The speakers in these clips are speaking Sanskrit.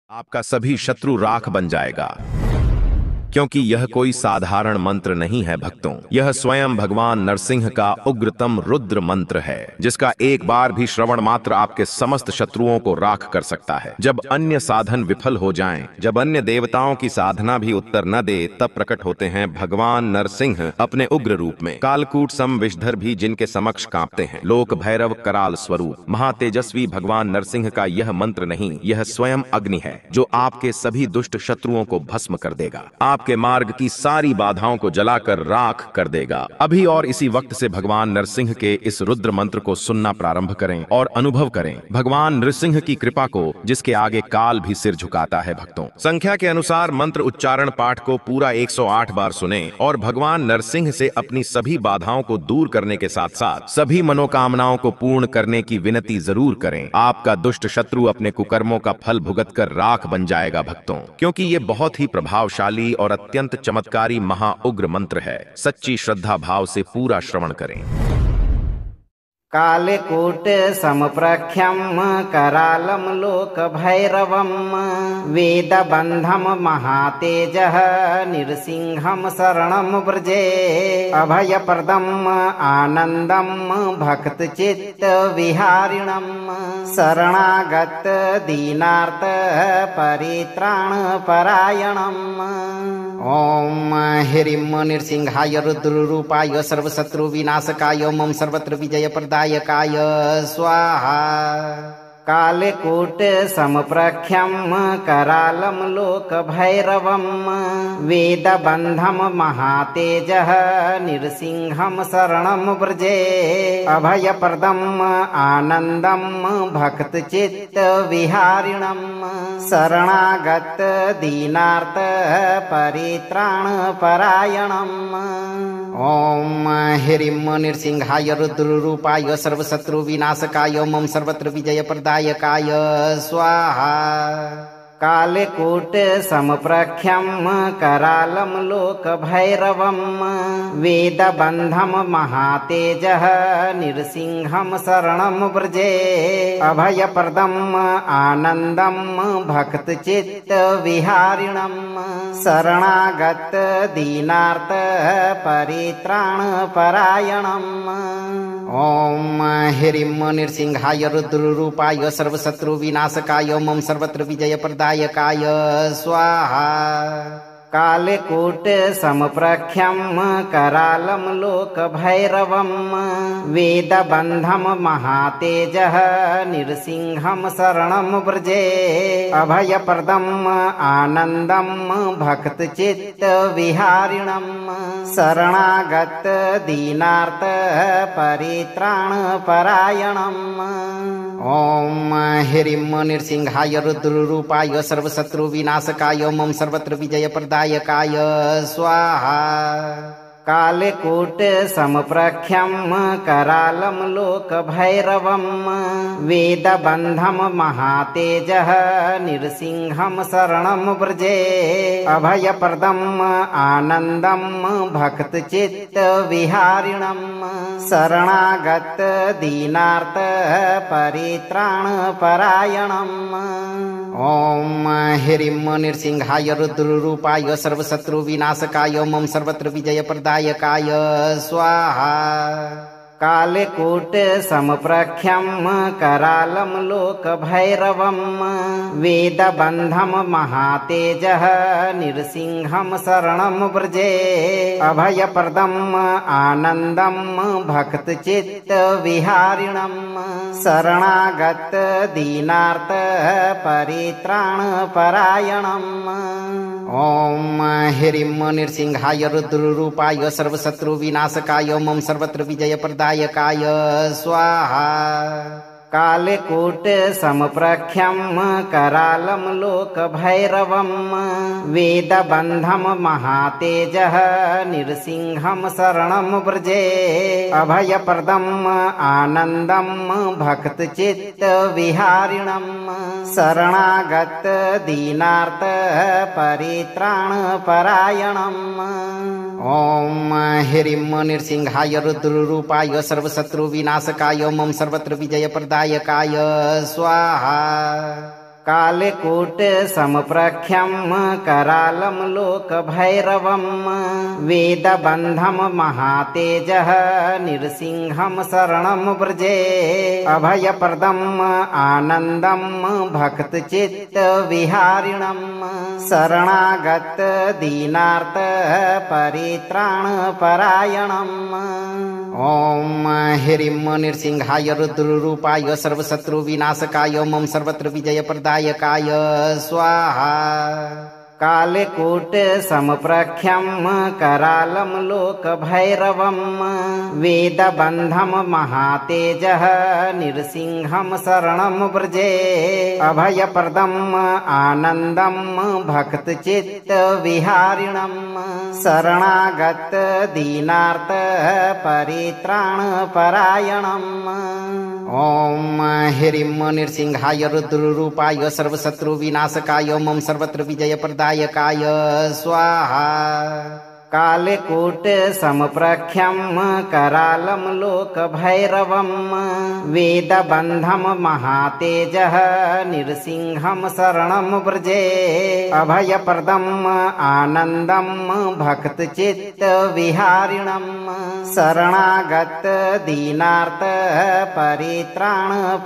आपका सभी शत्रु राख बन जाएगा, क्योंकि यह कोई साधारण मंत्र नहीं है भक्तों। यह स्वयं भगवान नरसिंह का उग्रतम रुद्र मंत्र है, जिसका एक बार भी श्रवण मात्र आपके समस्त शत्रुओं को राख कर सकता है। जब अन्य साधन विफल हो जाएं, जब अन्य देवताओं की साधना भी उत्तर न दे, तब प्रकट होते हैं भगवान नरसिंह अपने उग्र रूप में। कालकूट सम विषधर भी जिनके समक्ष कांपते हैं। लोक भैरव कराल स्वरूप महातेजस्वी भगवान नरसिंह का यह मंत्र नहीं, यह स्वयं अग्नि है, जो आपके सभी दुष्ट शत्रुओं को भस्म कर देगा, आपके मार्ग की सारी बाधाओं को जलाकर राख कर देगा। अभी और इसी वक्त से भगवान नरसिंह के इस रुद्र मंत्र को सुनना प्रारंभ करें और अनुभव करें भगवान नरसिंह की कृपा को, जिसके आगे काल भी सिर झुकाता है। भक्तों, संख्या के अनुसार मंत्र उच्चारण पाठ को पूरा 108 बार सुनें और भगवान नरसिंह से अपनी सभी बाधाओं को दूर करने के साथ साथ सभी मनोकामनाओं को पूर्ण करने की विनती जरूर करें। आपका दुष्ट शत्रु अपने कुकर्मों का फल भुगत कर राख बन जाएगा भक्तों, क्योंकि ये बहुत ही प्रभावशाली और अत्यंत चमत्कारी महाउग्र मंत्र है। सच्ची श्रद्धा भाव से पूरा श्रवण करें। कालकूट समप्रख्यम करालम लोक भैरवम वेदबंधम महातेजः नृसिंहम शरणम व्रजे अभयप्रदम आनंदम भक्त चित्त विहारिणम शरणागत दीनार्थ परित्राण परायणम। ओम ह्रीं नृसिंहाय रुद्ररूपाय सर्वशत्रु विनाशकाय मम सर्वत्र विजय प्रदायकाय स्वाहा। कालकूट समप्रख्यम करालम लोक भैरवम वेदबंधम महातेजः नृसिंहम शरणम व्रजे अभयप्रदम आनंदम भक्त चित्त विहारिणम शरणागत दीनार्थ परित्राण परायणम। ओम ह्रीं नृसिंहाय रुद्ररूपाय सर्वशत्रु विनाशकाय मम सर्वत्र विजय प्रदायकाय स्वाहा। कालकूट समप्रख्यम करालम लोक भैरवम वेदबंधम महातेजः नृसिंहम शरणम व्रजे अभयप्रदम आनंदम भक्त चित्त विहारिणम शरणागत दीनार्थ परित्राण परायणम। ओम ह्रीं नृसिंहाय रुद्ररूपाय सर्वशत्रु विनाशकाय मम सर्वत्र विजय प्रदायकाय स्वाहा। कालकूट समप्रख्यम करालम लोक भैरवम वेदबंधम महातेजः नृसिंहम शरणम व्रजे अभयप्रदम आनंदम भक्त चित्त विहारिणम शरणागत दीनार्थ परित्राण परायणम। ओम ह्रीं नृसिंहाय रुद्ररूपाय सर्वशत्रु विनाशकाय मम सर्वत्र विजय प्रदायकाय स्वाहा। कालकूट समप्रख्यम करालम लोक भैरवम वेदबंधम महातेजः नृसिंहम शरणम व्रजे अभयप्रदम आनंदम भक्त चित्त विहारिणम शरणागत दीनार्थ परित्राण परायणम। ओम ह्रीं नृसिंहाय रुद्ररूपाय सर्वशत्रु विनाशकाय मम सर्वत्र विजय प्रदायकाय स्वाहा। कालकूट समप्रख्यम करालम लोक भैरवम वेदबंधम महातेजः नृसिंहम शरणम व्रजे अभयप्रदम आनंदम भक्त चित्त विहारिणम शरणागत दीनार्थ परित्राण परायणम। ओम ह्रीं नृसिंहाय रुद्ररूपाय सर्वशत्रु विनाशकाय मम सर्वत्र विजय प्रदायकाय स्वाहा। कालकूट समप्रख्यम करालम लोक भैरवम वेदबंधम महातेजः नृसिंहम शरणम व्रजे अभयप्रदम आनंदम भक्त चित्त विहारिणम शरणागत दीनार्थ परित्राण परायणम। ओम ह्रीं नृसिंहाय रुद्ररूपाय सर्वशत्रु विनाशकाय मम सर्वत्र विजय प्रदायकाय स्वाहा। कालकूट समप्रख्यं करालं लोकभैरवं वेदबन्धं महातेजः नृसिंहं शरणं व्रजे अभयप्रदम् आनन्दं भक्तचित्तविहारिणं शरणागत दीनार्त परित्राणपरायणम् ॐ ह्रीं नृसिंहाय रुद्ररूपाय सर्वशत्रुविनाशकाय मम सर्वत्र विजयप्रदायकाय स्वाहा कालकूट समप्रख्यं करालं लोकभैरवं वेदबन्धं महातेजः नृसिंहं शरणं व्रजे अभयप्रदम् आनन्दं भक्तचित्तविहारिणं शरणागत दीनार्त परित्राणपरायणम् ॐ ह्रीं नृसिंहाय रुद्ररूपाय सर्वशत्रुविनाशकाय मम सर्वत्र विजयप्रदायकाय स्वाहा कालकूट समप्रख्यं करालं लोकभैरवं वेदबन्धं महातेजः नृसिंहं शरणं व्रजे अभयप्रदम् आनन्दं भक्तचित्तविहारिणं शरणागत दीनार्त परित्राणपरायणम्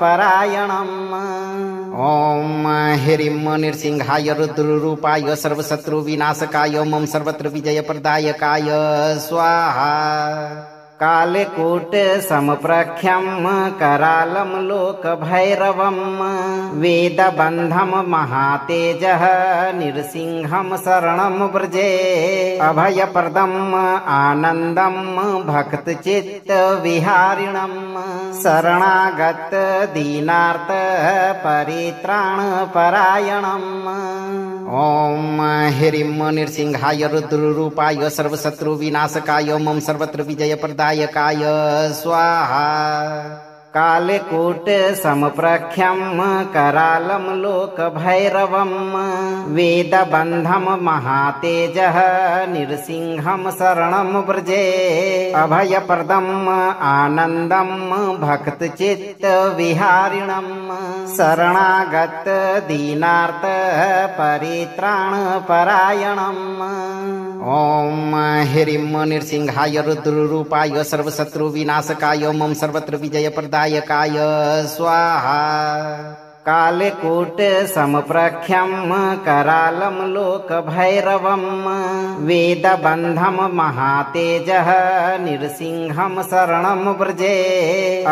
ॐ ह्रीं नृसिंहाय रुद्ररूपाय सर्वशत्रुविनाशकाय मम सर्वत्र विजयप्रदायकाय स्वाहा कालकूट समप्रख्यं करालं लोकभैरवं वेदबन्धं महातेजः नृसिंहं शरणं व्रजे अभयप्रदम् आनन्दं भक्तचित्तविहारिणं शरणागत दीनार्त परित्राणपरायणम् ॐ ह्रीं नृसिंहाय रुद्ररूपाय सर्वशत्रुविनाशकाय मम सर्वत्र विजयप्रदायकाय स्वाहा कालकूट समप्रख्यं करालं लोकभैरवं वेदबन्धं महातेजः नृसिंहं शरणं व्रजे अभयप्रदम् आनन्दं भक्तचित्तविहारिणं शरणागत दीनार्त परित्राणपरायणम् ॐ ह्रीं नृसिंहाय रुद्ररूपाय सर्वशत्रुविनाशकाय मम सर्वत्र विजयप्रदायकाय स्वाहा कालकूट समप्रख्यं करालं लोकभैरवं वेदबन्धं महातेजः नृसिंहं शरणं व्रजे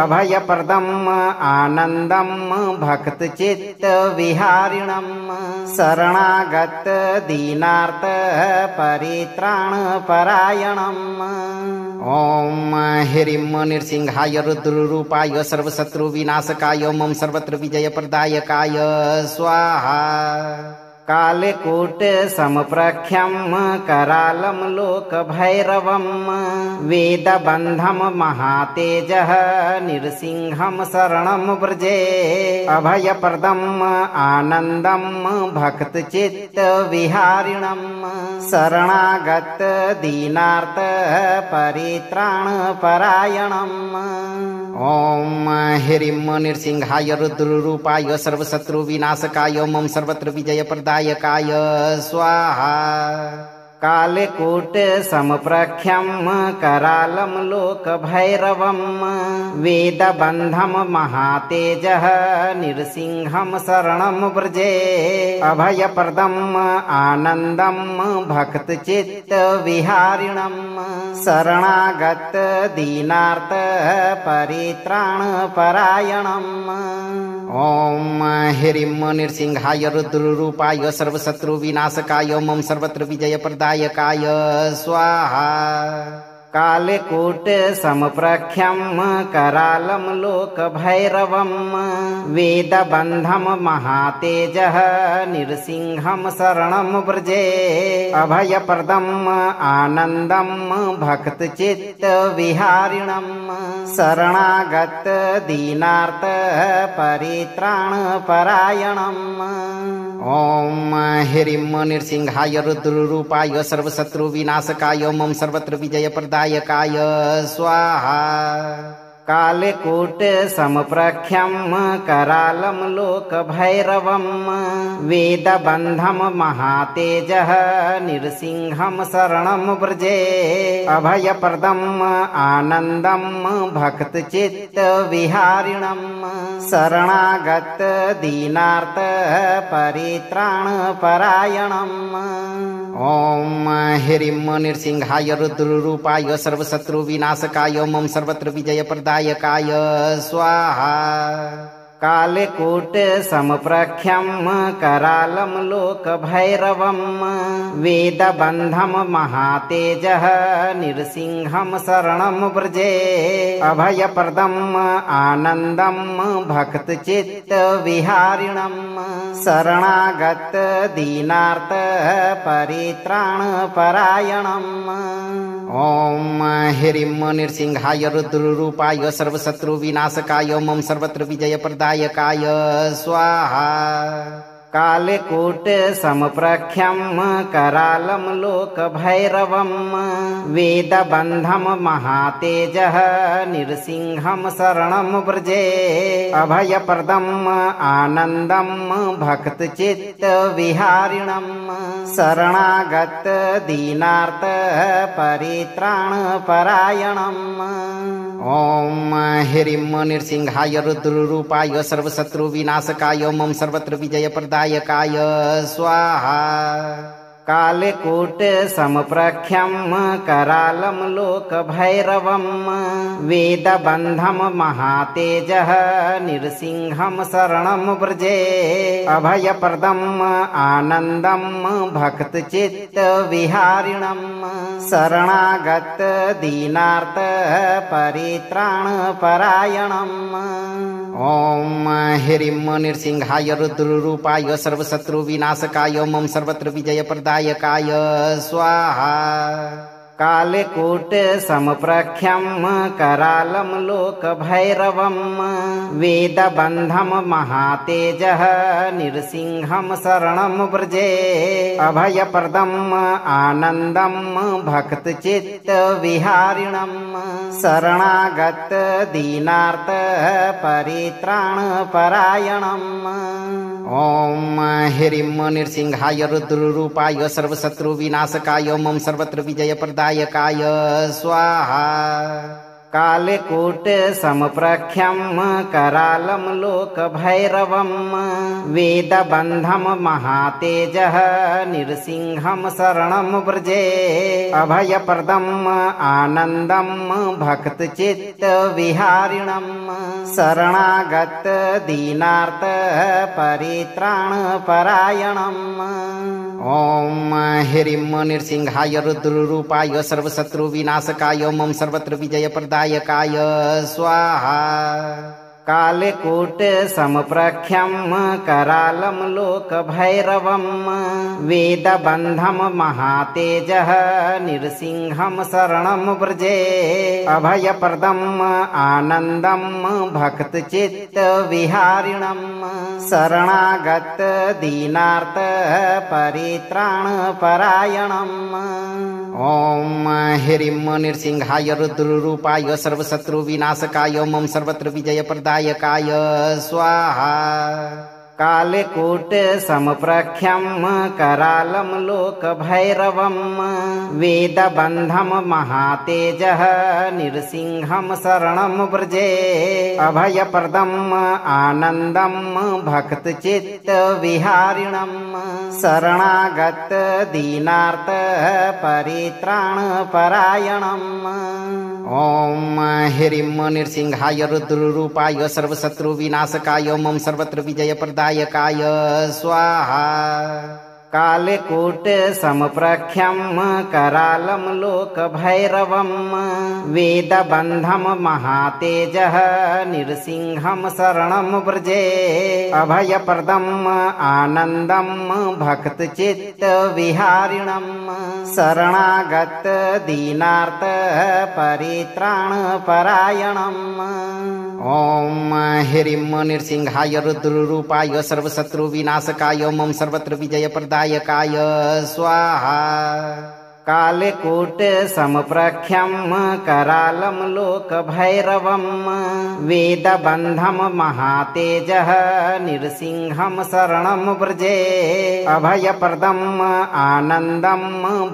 अभयप्रदम् आनन्दं भक्तचित्तविहारिणं शरणागत दीनार्त परित्राणपरायणम् ॐ ह्रीं नृसिंहाय रुद्ररूपाय सर्वशत्रुविनाशकाय मम सर्वत्र विजयप्रदायकाय स्वाहा कालकूट समप्रख्यं करालं लोकभैरवं वेदबन्धं महातेजः नृसिंहं शरणं व्रजे अभयप्रदम् आनन्दं भक्तचित्तविहारिणं शरणागत दीनार्त परित्राणपरायणम् ॐ ह्रीं नृसिंहाय रुद्ररूपाय सर्वशत्रुविनाशकाय मम सर्वत्र विजयप्रदायकाय स्वाहा कालकूट समप्रख्यं करालं लोकभैरवं वेदबन्धं महातेजः नृसिंहं शरणं व्रजे अभयप्रदम् आनन्दं भक्तचित्तविहारिणं शरणागत दीनार्त परित्राणपरायणम् ॐ ह्रीं नृसिंहाय रुद्ररूपाय सर्वशत्रुविनाशकाय मम सर्वत्र विजयप्रदायकाय स्वाहा कालकूट समप्रख्यं करालं लोकभैरवं वेदबन्धं महातेजः नृसिंहं शरणं व्रजे अभयप्रदम् आनन्दं भक्तचित्तविहारिणं शरणागत दीनार्त परित्राणपरायणम् ॐ ह्रीं नृसिंहाय रुद्ररूपाय सर्वशत्रुविनाशकाय मम सर्वत्र विजयप्रदायकाय स्वाहा कालकूट समप्रख्यं करालं लोकभैरवं वेदबन्धं महातेजः नृसिंहं शरणं व्रजे अभयप्रदम् आनन्दं भक्तचित्तविहारिणं शरणागत दीनार्त परित्राणपरायणम् ॐ ह्रीं नृसिंहाय रुद्ररूपाय सर्वशत्रुविनाशकाय मम सर्वत्र विजयप्रदायकाय स्वाहा कालकूट समप्रख्यं करालं लोकभैरवं वेदबन्धं महातेजः नृसिंहं शरणं व्रजे अभयप्रदम् आनन्दं भक्तचित्तविहारिणं शरणागत दीनार्त परित्राणपरायणम् ॐ ह्रीं नृसिंहाय रुद्ररूपाय सर्वशत्रुविनाशकाय मम सर्वत्र विजयप्रदायकाय स्वाहा कालकूट समप्रख्यं करालं लोकभैरवं वेदबन्धं महातेजः नृसिंहं शरणं व्रजे अभयप्रदम् आनन्दं भक्तचित्तविहारिणं शरणागत दीनार्त परित्राणपरायणम् ॐ ह्रीं नृसिंहाय रुद्ररूपाय सर्वशत्रुविनाशकाय मम सर्वत्र विजयप्रदायकाय स्वाहा कालकूट समप्रख्यं करालं लोकभैरवं वेदबन्धं महातेजः नृसिंहं शरणं व्रजे अभयप्रदम् आनन्दं भक्तचित्तविहारिणं शरणागत दीनार्त परित्राणपरायणम् ॐ ह्रीं नृसिंहाय रुद्ररूपाय सर्वशत्रुविनाशकाय मम सर्वत्र विजयप्रदायकाय स्वाहा कालकूट समप्रख्यं करालं लोकभैरवं वेदबन्धं महातेजः नृसिंहं शरणं व्रजे अभयप्रदम् आनन्दं भक्तचित्तविहारिणं शरणागत दीनार्त परित्राणपरायणम् ॐ ह्रीं नृसिंहाय रुद्ररूपाय सर्वशत्रुविनाशकाय मम सर्वत्र विजयप्रदायकाय स्वाहा कालकूट समप्रख्यं करालं लोकभैरवं वेदबन्धं महातेजः नृसिंहं शरणं व्रजे अभयप्रदम् आनन्दं भक्तचित्तविहारिणं शरणागत दीनार्त परित्राणपरायणम् ॐ ह्रीं नृसिंहाय रुद्ररूपाय सर्वशत्रुविनाशकाय मम सर्वत्र विजयप्रदायकाय स्वाहा कालकूट समप्रख्यं करालं लोकभैरवं वेदबन्धं महातेजः नृसिंहं शरणं व्रजे अभयप्रदम् आनन्दं भक्तचित्तविहारिणं शरणागत दीनार्त परित्राणपरायणम् ॐ ह्रीं नृसिंहाय रुद्ररूपाय सर्वशत्रुविनाशकाय मम सर्वत्र विजयप्रदायकाय स्वाहा कालकूट समप्रख्यं करालं लोकभैरवं वेदबन्धं महातेजः नृसिंहं शरणं व्रजे अभयप्रदम् आनन्दं भक्तचित्तविहारिणं शरणागत दीनार्त परित्राणपरायणम् ॐ ह्रीं नृसिंहाय रुद्ररूपाय सर्वशत्रुविनाशकाय मम सर्वत्र विजयप्रदायकाय स्वाहा कालकूट समप्रख्यं करालं लोकभैरवं वेदबन्धं महातेजः नृसिंहं शरणं व्रजे अभयप्रदम् आनन्दं भक्तचित्तविहारिणं शरणागत दीनार्त परित्राणपरायणम् ॐ ह्रीं नृसिंहाय रुद्ररूपाय सर्वशत्रुविनाशकाय मम सर्वत्र विजयप्रदायकाय स्वाहा कालकूट समप्रख्यं करालं लोकभैरवं वेदबन्धं महातेजः नृसिंहं शरणं व्रजे अभयप्रदम् आनन्दं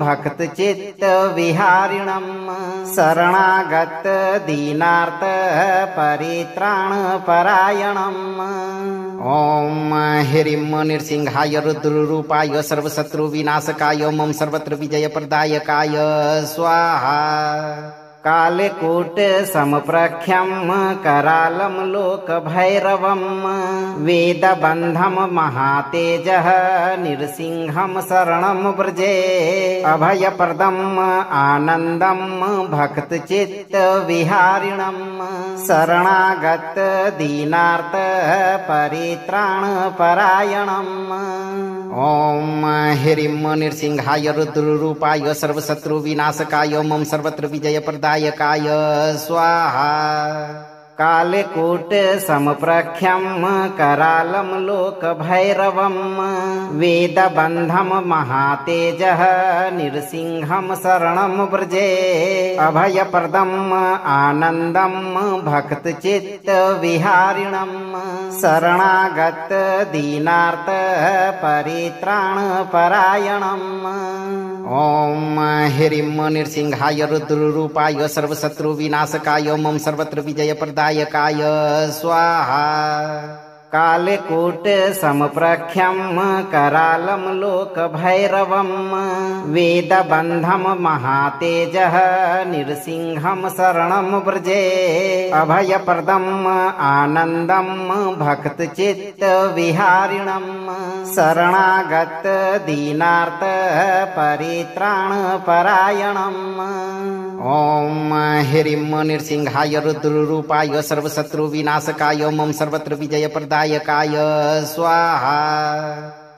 भक्तचित्तविहारिणं शरणागत दीनार्त परित्राणपरायणम् ॐ ह्रीं नृसिंहाय रुद्ररूपाय सर्वशत्रुविनाशकाय मम सर्वत्र विजयप्रदायकाय स्वाहा कालकूट समप्रख्यं करालं लोकभैरवं वेदबन्धं महातेजः नृसिंहं शरणं व्रजे अभयप्रदम् आनन्दं भक्तचित्तविहारिणं शरणागत दीनार्त परित्राणपरायणम् ॐ ह्रीं नृसिंहाय रुद्ररूपाय सर्वशत्रुविनाशकाय मम सर्वत्र विजयप्रदायकाय स्वाहा कालकूट समप्रख्यं करालं लोकभैरवं वेदबन्धं महातेजः नृसिंहं शरणं व्रजे अभयप्रदम् आनन्दं भक्तचित्तविहारिणं शरणागत दीनार्त परित्राणपरायणम् ॐ ह्रीं नृसिंहाय रुद्ररूपाय सर्वशत्रुविनाशकाय मम सर्वत्र विजयप्रदायकाय स्वाहा कालकूट समप्रख्यं करालं लोकभैरवं वेदबन्धं महातेजः नृसिंहं शरणं व्रजे अभयप्रदम् आनन्दं भक्तचित्तविहारिणं शरणागत दीनार्त परित्राणपरायणम् ॐ ह्रीं नृसिंहाय रुद्ररूपाय सर्वशत्रुविनाशकाय मम सर्वत्र विजयप्रदायकाय स्वाहा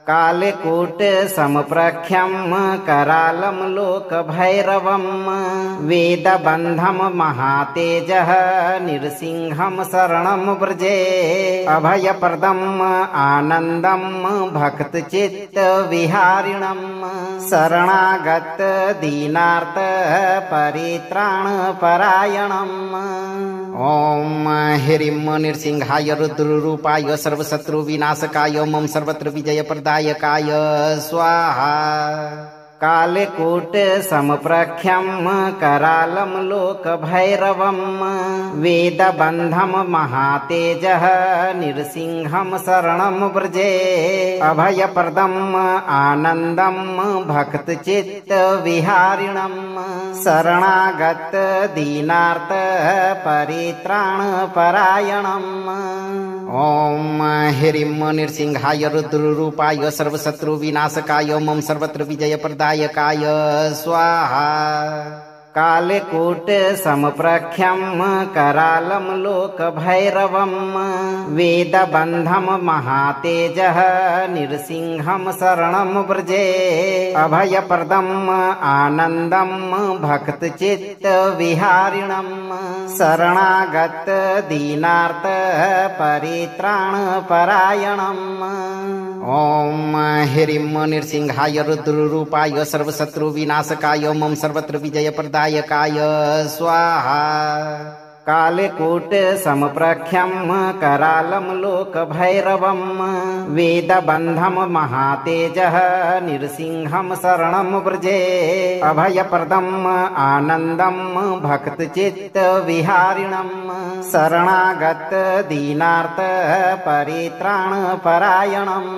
कालकूट समप्रख्यं करालं लोकभैरवं वेदबन्धं महातेजः नृसिंहं शरणं व्रजे अभयप्रदम् आनन्दं भक्तचित्तविहारिणं शरणागत दीनार्त परित्राणपरायणम् ॐ ह्रीं नृसिंहाय रुद्ररूपाय सर्वशत्रुविनाशकाय मम सर्वत्र विजयप्रदायकाय स्वाहा कालकूट समप्रख्यं करालं लोकभैरवं वेदबन्धं महातेजः नृसिंहं शरणं व्रजे अभयप्रदम् आनन्दं भक्तचित्तविहारिणं शरणागत दीनार्त परित्राणपरायणम् ॐ ह्रीं नृसिंहाय रुद्ररूपाय सर्वशत्रुविनाशकाय मम सर्वत्र विजयप्रदायकाय स्वाहा कालकूट समप्रख्यं करालं लोकभैरवं वेदबन्धं महातेजः नृसिंहं शरणं व्रजे अभयप्रदम् आनन्दं भक्तचित्तविहारिणं शरणागत दीनार्त परित्राणपरायणम् ॐ ह्रीं नृसिंहाय रुद्ररूपाय सर्वशत्रुविनाशकाय मम सर्वत्र विजयप्रदायकाय स्वाहा कालकूट समप्रख्यं करालं लोकभैरवं वेदबन्धं महातेजः नृसिंहं शरणं व्रजे अभयप्रदम् आनन्दं भक्तचित्तविहारिणं शरणागत दीनार्त परित्राणपरायणम्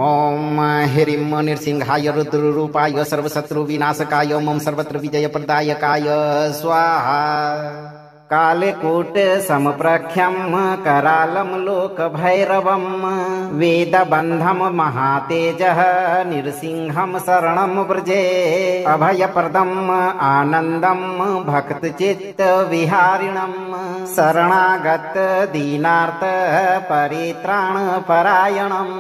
ॐ ह्रीं नृसिंहाय रुद्ररूपाय सर्वशत्रुविनाशकाय मम सर्वत्र विजयप्रदायकाय स्वाहा कालकूट समप्रख्यं करालं लोकभैरवं वेदबन्धं महातेजः नृसिंहं शरणं व्रजे अभयप्रदम् आनन्दं भक्तचित्तविहारिणं शरणागत दीनार्त परित्राणपरायणम्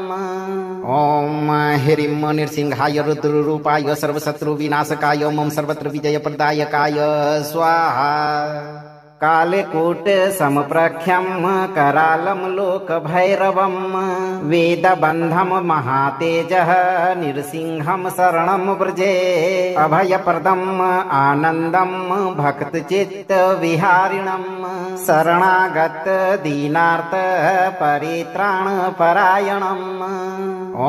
ॐ ह्रीं नृसिंहाय रुद्ररूपाय सर्वशत्रुविनाशकाय मम सर्वत्र विजयप्रदायकाय स्वाहा कालकूट समप्रख्यं करालं लोकभैरवं वेदबन्धं महातेजः नृसिंहं शरणं व्रजे अभयप्रदम् आनन्दं भक्तचित्तविहारिणं शरणागत दीनार्थ परित्राणपरायणम्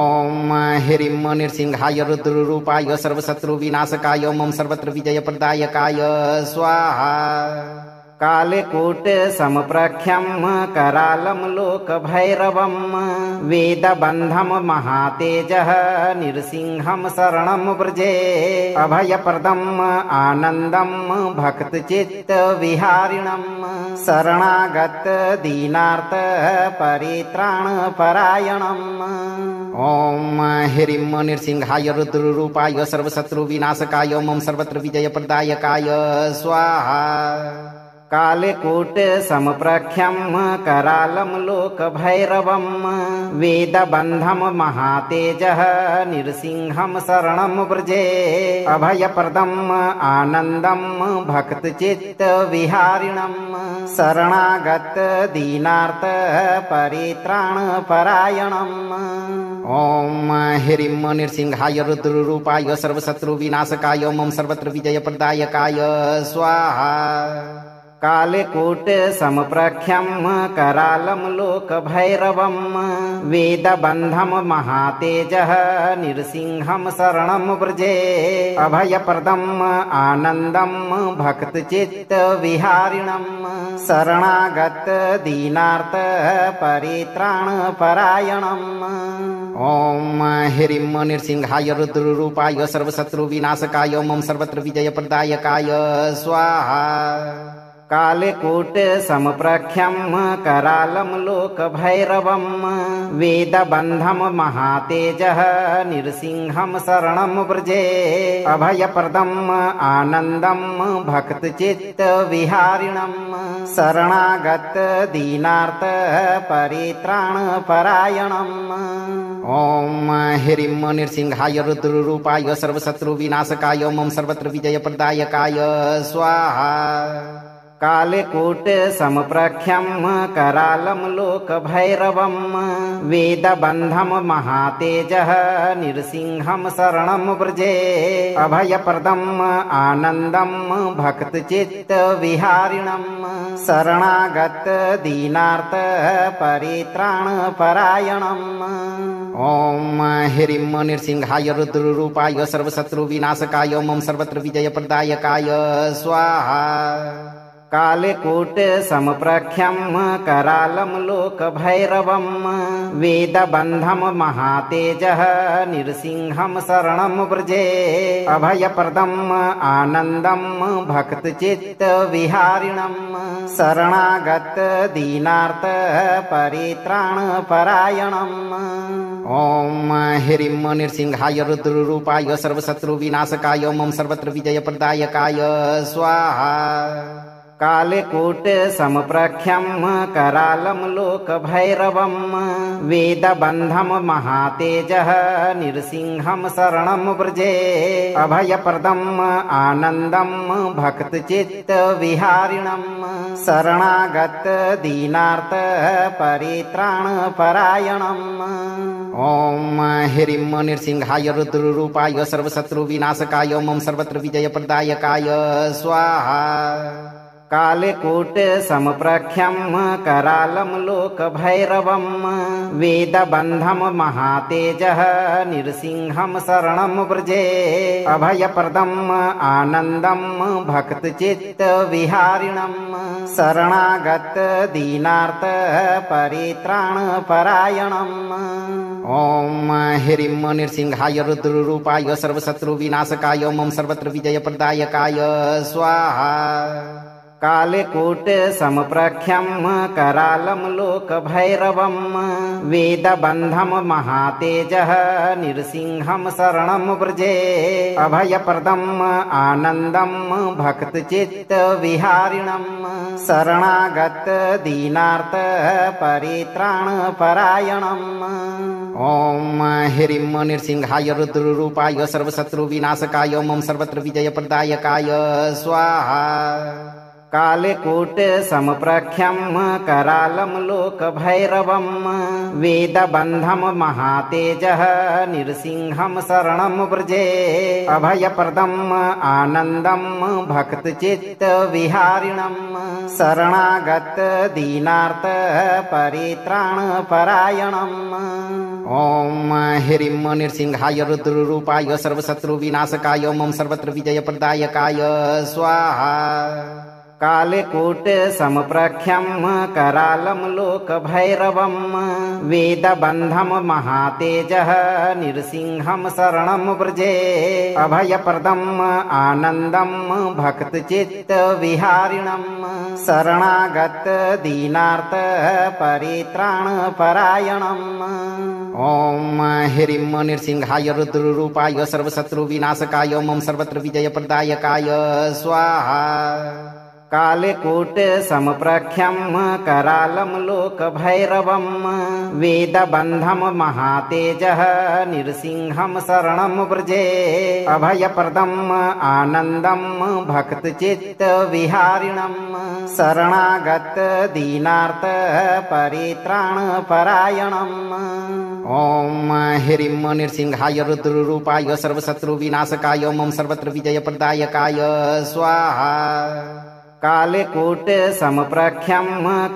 ॐ ह्रीं नृसिंहाय रुद्ररूपाय सर्वशत्रुविनाशकाय मम सर्वत्र विजयप्रदायकाय स्वाहा कालकूट समप्रख्यं करालं लोकभैरवं वेदबन्धं महातेजः नृसिंहं शरणं व्रजे अभयप्रदम् आनन्दं भक्तचित्तविहारिणं शरणागत दीनार्थ परित्राणपरायणम् ॐ ह्रीं नृसिंहाय रुद्ररूपाय सर्वशत्रुविनाशकाय मम सर्वत्र विजयप्रदायकाय स्वाहा कालकूट समप्रख्यं करालं लोकभैरवं वेदबन्धं महातेजः नृसिंहं शरणं व्रजे अभयप्रदम् आनन्दं भक्तचित्तविहारिणं शरणागत दीनार्थ परित्राणपरायणम् ॐ ह्रीं नृसिंहाय रुद्ररूपाय सर्वशत्रुविनाशकाय मम सर्वत्र विजयप्रदायकाय स्वाहा कालकूट समप्रख्यं करालं लोकभैरवं वेदबन्धं महातेजः नृसिंहं शरणं व्रजे अभयप्रदम् आनन्दं भक्तचित्तविहारिणं शरणागत दीनार्थ परित्राणपरायणम् ॐ ह्रीं नृसिंहाय रुद्ररूपाय सर्वशत्रुविनाशकाय मम सर्वत्र विजयप्रदायकाय स्वाहा कालकूट समप्रख्यं करालं लोकभैरवं वेदबन्धं महातेजः नृसिंहं शरणं व्रजे अभयप्रदम् आनन्दं भक्तचित्तविहारिणं शरणागत दीनार्थ परित्राणपरायणम् ॐ ह्रीं नृसिंहाय रुद्ररूपाय सर्वशत्रुविनाशकाय मम सर्वत्र विजयप्रदायकाय स्वाहा कालकूट समप्रख्यं करालं लोकभैरवं वेदबन्धं महातेजः नृसिंहं शरणं व्रजे अभयप्रदम् आनन्दं भक्तचित्तविहारिणं शरणागत दीनार्थ परित्राणपरायणम् ॐ ह्रीं नृसिंहाय रुद्ररूपाय सर्वशत्रुविनाशकाय मम सर्वत्र विजयप्रदायकाय स्वाहा कालकूट समप्रख्यं करालं लोकभैरवं वेदबन्धं महातेजः नृसिंहं शरणं व्रजे अभयप्रदम् आनन्दं भक्तचित्तविहारिणं शरणागत दीनार्थ परित्राणपरायणम् ॐ ह्रीं नृसिंहाय रुद्ररूपाय सर्वशत्रुविनाशकाय मम सर्वत्र विजयप्रदायकाय स्वाहा कालकूट समप्रख्यं करालं लोकभैरवं वेदबन्धं महातेजः नृसिंहं शरणं व्रजे अभयप्रदम् आनन्दं भक्तचित्तविहारिणं शरणागत दीनार्थ परित्राणपरायणम् ॐ ह्रीं नृसिंहाय रुद्ररूपाय सर्वशत्रुविनाशकाय मम सर्वत्र विजयप्रदायकाय स्वाहा कालकूट समप्रख्यं करालं लोकभैरवं वेदबन्धं महातेजः नृसिंहं शरणं व्रजे अभयप्रदम् आनन्दं भक्तचित्तविहारिणं शरणागत दीनार्थ परित्राणपरायणम् ॐ ह्रीं नृसिंहाय रुद्ररूपाय सर्वशत्रुविनाशकाय मम सर्वत्र विजयप्रदायकाय स्वाहा कालकूट समप्रख्यं करालं लोकभैरवं वेदबन्धं महातेजः नृसिंहं शरणं व्रजे अभयप्रदम् आनन्दं भक्तचित्तविहारिणं शरणागत दीनार्थ परित्राणपरायणम् ॐ ह्रीं नृसिंहाय रुद्ररूपाय सर्वशत्रुविनाशकाय मम सर्वत्र विजयप्रदायकाय स्वाहा कालकूट समप्रख्यं करालं लोकभैरवं वेदबन्धं महातेजः नृसिंहं शरणं व्रजे अभयप्रदम् आनन्दं भक्तचित्तविहारिणं शरणागत दीनार्थ परित्राणपरायणम् ॐ ह्रीं नृसिंहाय रुद्ररूपाय सर्वशत्रुविनाशकाय मम सर्वत्र विजयप्रदायकाय स्वाहा कालकूट समप्रख्यं करालं लोकभैरवं वेदबन्धं महातेजः नृसिंहं शरणं व्रजे अभयप्रदम् आनन्दं भक्तचित्तविहारिणं शरणागत दीनार्थ परित्राणपरायणम् ॐ ह्रीं नृसिंहाय रुद्ररूपाय सर्वशत्रुविनाशकाय मम सर्वत्र विजयप्रदायकाय स्वाहा कालकूट समप्रख्यं करालं लोकभैरवं वेदबन्धं महातेजः नृसिंहं शरणं व्रजे अभयप्रदम् आनन्दं भक्तचित्तविहारिणं शरणागत दीनार्थ परित्राणपरायणम् ॐ ह्रीं नृसिंहाय रुद्ररूपाय सर्वशत्रुविनाशकाय मम सर्वत्र विजयप्रदायकाय स्वाहा कालकूट समप्रख्यं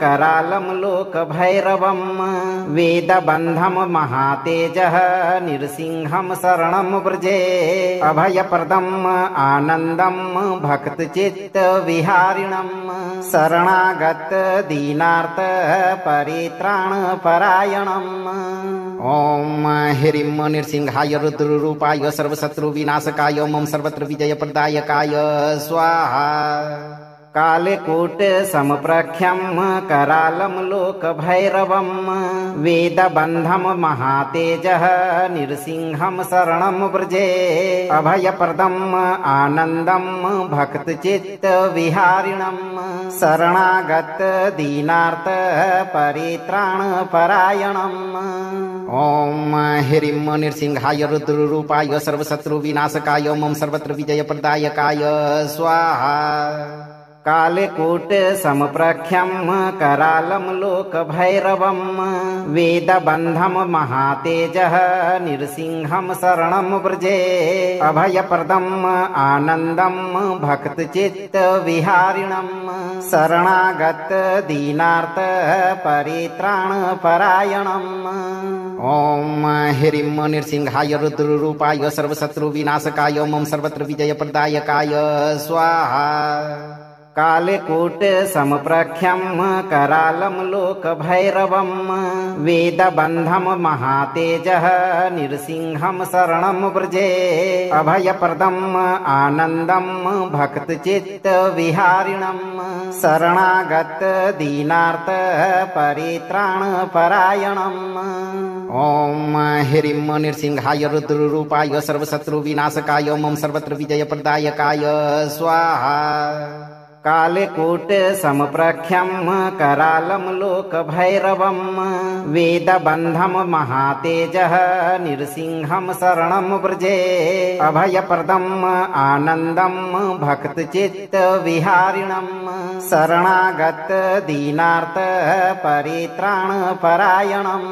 करालं लोकभैरवं वेदबन्धं महातेजः नृसिंहं शरणं व्रजे अभयप्रदम् आनन्दं भक्तचित्तविहारिणं शरणागत दीनार्थ परित्राणपरायणम् ॐ ह्रीं नृसिंहाय रुद्ररूपाय सर्वशत्रुविनाशकाय मम सर्वत्र विजयप्रदायकाय स्वाहा कालकूट समप्रख्यं करालं लोकभैरवं वेदबन्धं महातेजः नृसिंहं शरणं व्रजे अभयप्रदम् आनन्दं भक्तचित्तविहारिणं शरणागत दीनार्थ परित्राणपरायणम् ॐ ह्रीं नृसिंहाय रुद्ररूपाय सर्वशत्रुविनाशकाय मम सर्वत्र विजयप्रदायकाय स्वाहा कालकूट समप्रख्यं करालं लोकभैरवं वेदबन्धं महातेजः नृसिंहं शरणं व्रजे अभयप्रदम् आनन्दं भक्तचित्तविहारिणं शरणागत दीनार्थ परित्राणपरायणम् ॐ ह्रीं नृसिंहाय रुद्ररूपाय सर्वशत्रुविनाशकाय मम सर्वत्र विजयप्रदायकाय स्वाहा कालकूट समप्रख्यं करालं लोकभैरवं वेदबन्धं महातेजः नृसिंहं शरणं व्रजे अभयप्रदम् आनन्दं भक्तचित्तविहारिणं शरणागत दीनार्थ परित्राणपरायणम् ॐ ह्रीं नृसिंहाय रुद्ररूपाय सर्वशत्रुविनाशकाय मम सर्वत्र विजयप्रदायकाय स्वाहा कालकूट समप्रख्यं करालं लोकभैरवं वेदबन्धं महातेजः नृसिंहं शरणं व्रजे अभयप्रदम् आनन्दं भक्तचित्तविहारिणं शरणागत दीनार्थ परित्राणपरायणम्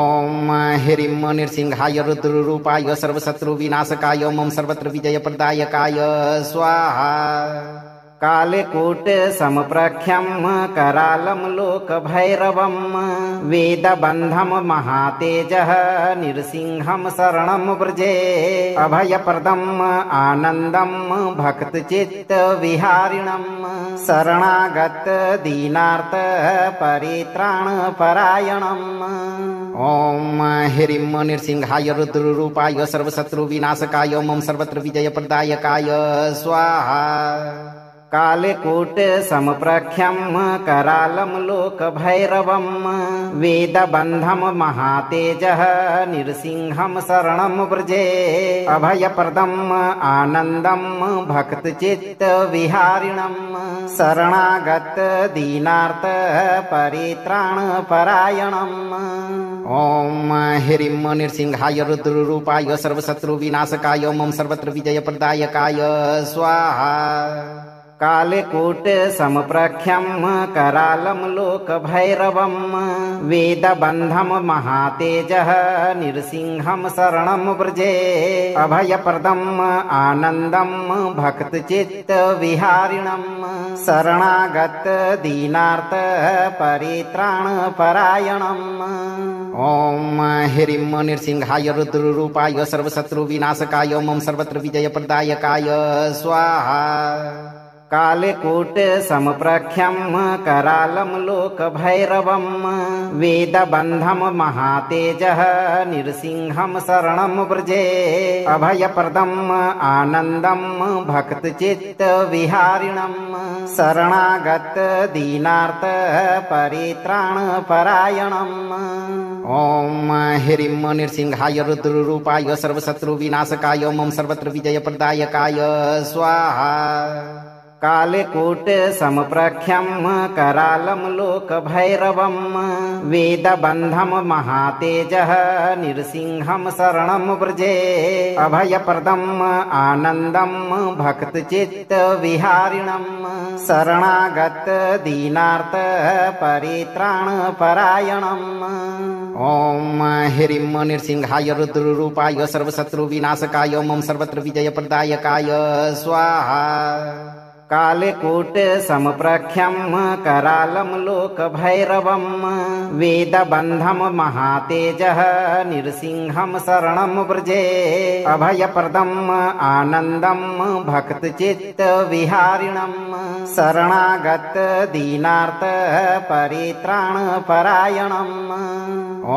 ॐ ह्रीं नृसिंहाय रुद्ररूपाय सर्वशत्रुविनाशकाय मम सर्वत्र विजयप्रदायकाय स्वाहा कालकूट समप्रख्यं करालं लोकभैरवं वेदबन्धं महातेजः नृसिंहं शरणं व्रजे अभयप्रदम् आनन्दं भक्तचित्तविहारिणं शरणागत दीनार्थ परित्राणपरायणम् ॐ ह्रीं नृसिंहाय रुद्ररूपाय सर्वशत्रुविनाशकाय मम सर्वत्र विजयप्रदायकाय स्वाहा कालकूट समप्रख्यं करालं लोकभैरवं वेदबन्धं महातेजः नृसिंहं शरणं व्रजे अभयप्रदम् आनन्दं भक्तचित्तविहारिणं शरणागत दीनार्थ परित्राणपरायणम् ॐ ह्रीं नृसिंहाय रुद्ररूपाय सर्वशत्रुविनाशकाय मम सर्वत्र विजयप्रदायकाय स्वाहा कालकूट समप्रख्यं करालं लोकभैरवं वेदबन्धं महातेजः नृसिंहं शरणं व्रजे अभयप्रदम् आनन्दं भक्तचित्तविहारिणं शरणागत दीनार्थ परित्राणपरायणम् ॐ ह्रीं नृसिंहाय रुद्ररूपाय सर्वशत्रुविनाशकाय मम सर्वत्र विजयप्रदायकाय स्वाहा कालकूट समप्रख्यं करालं लोकभैरवं वेदबन्धं महातेजः नृसिंहं शरणं व्रजे अभयप्रदम् आनन्दं भक्तचित्तविहारिणं शरणागत दीनार्थ परित्राणपरायणम् ॐ ह्रीं नृसिंहाय रुद्ररूपाय सर्वशत्रुविनाशकाय मम सर्वत्र विजयप्रदायकाय स्वाहा कालकूट समप्रख्यं करालं लोकभैरवं वेदबन्धं महातेजः नृसिंहं शरणं व्रजे अभयप्रदम् आनन्दं भक्तचित्तविहारिणं शरणागत दीनार्थ परित्राणपरायणम् ॐ ह्रीं नृसिंहाय रुद्ररूपाय सर्वशत्रुविनाशकाय मम सर्वत्र विजयप्रदायकाय स्वाहा कालकूट समप्रख्यं करालं लोकभैरवं वेदबन्धं महातेजः नृसिंहं शरणं व्रजे अभयप्रदम् आनन्दं भक्तचित्तविहारिणं शरणागत दीनार्थ परित्राणपरायणम्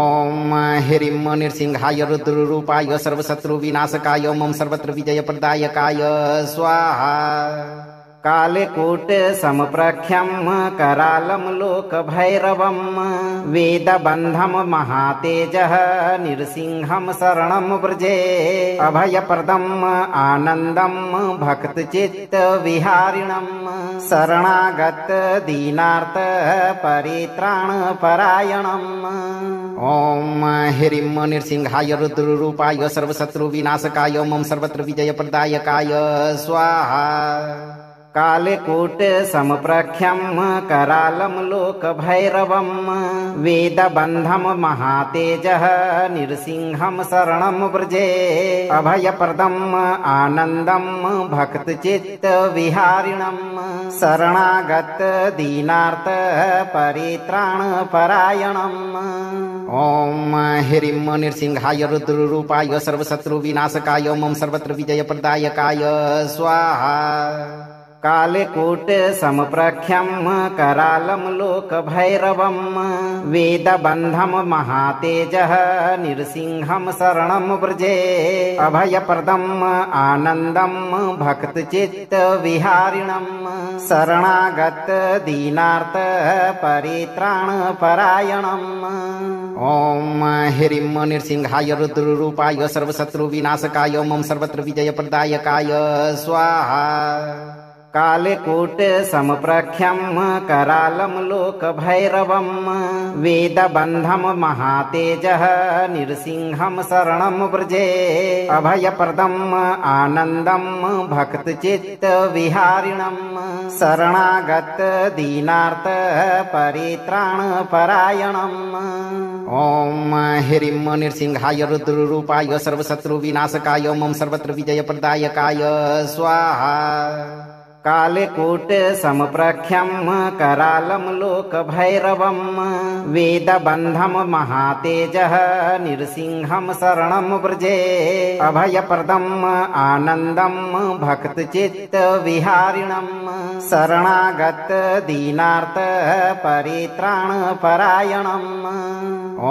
ॐ ह्रीं नृसिंहाय रुद्ररूपाय सर्वशत्रुविनाशकाय मम सर्वत्र विजयप्रदायकाय स्वाहा कालकूट समप्रख्यं करालं लोकभैरवं वेदबन्धं महातेजः नृसिंहं शरणं व्रजे अभयप्रदम् आनन्दं भक्तचित्तविहारिणं शरणागत दीनार्थ परित्राणपरायणम् ॐ ह्रीं नृसिंहाय रुद्ररूपाय सर्वशत्रुविनाशकाय मम सर्वत्र विजयप्रदायकाय स्वाहा कालकूट समप्रख्यं करालं लोकभैरवं वेदबन्धं महातेजः नृसिंहं शरणं व्रजे अभयप्रदम् आनन्दं भक्तचित्तविहारिणं शरणागत दीनार्थ परित्राणपरायणम् ॐ ह्रीं नृसिंहाय रुद्ररूपाय सर्वशत्रुविनाशकाय मम सर्वत्र विजयप्रदायकाय स्वाहा कालकूट समप्रख्यं करालं लोकभैरवं वेदबन्धं महातेजः नृसिंहं शरणं व्रजे अभयप्रदम् आनन्दं भक्तचित्तविहारिणं शरणागत दीनार्थ परित्राणपरायणम् ॐ ह्रीं नृसिंहाय रुद्ररूपाय सर्वशत्रुविनाशकाय मम सर्वत्र विजयप्रदायकाय स्वाहा कालकूट समप्रख्यं करालं लोकभैरवं वेदबन्धं महातेजः नृसिंहं शरणं व्रजे अभयप्रदम् आनन्दं भक्तचित्तविहारिणं शरणागत दीनार्थ परित्राणपरायणम् ॐ ह्रीं नृसिंहाय रुद्ररूपाय सर्वशत्रुविनाशकाय मम सर्वत्र विजयप्रदायकाय स्वाहा कालकूट समप्रख्यं करालं लोकभैरवं वेदबन्धं महातेजः नृसिंहं शरणं व्रजे अभयप्रदम् आनन्दं भक्तचित्तविहारिणं शरणागत दीनार्थ परित्राणपरायणम्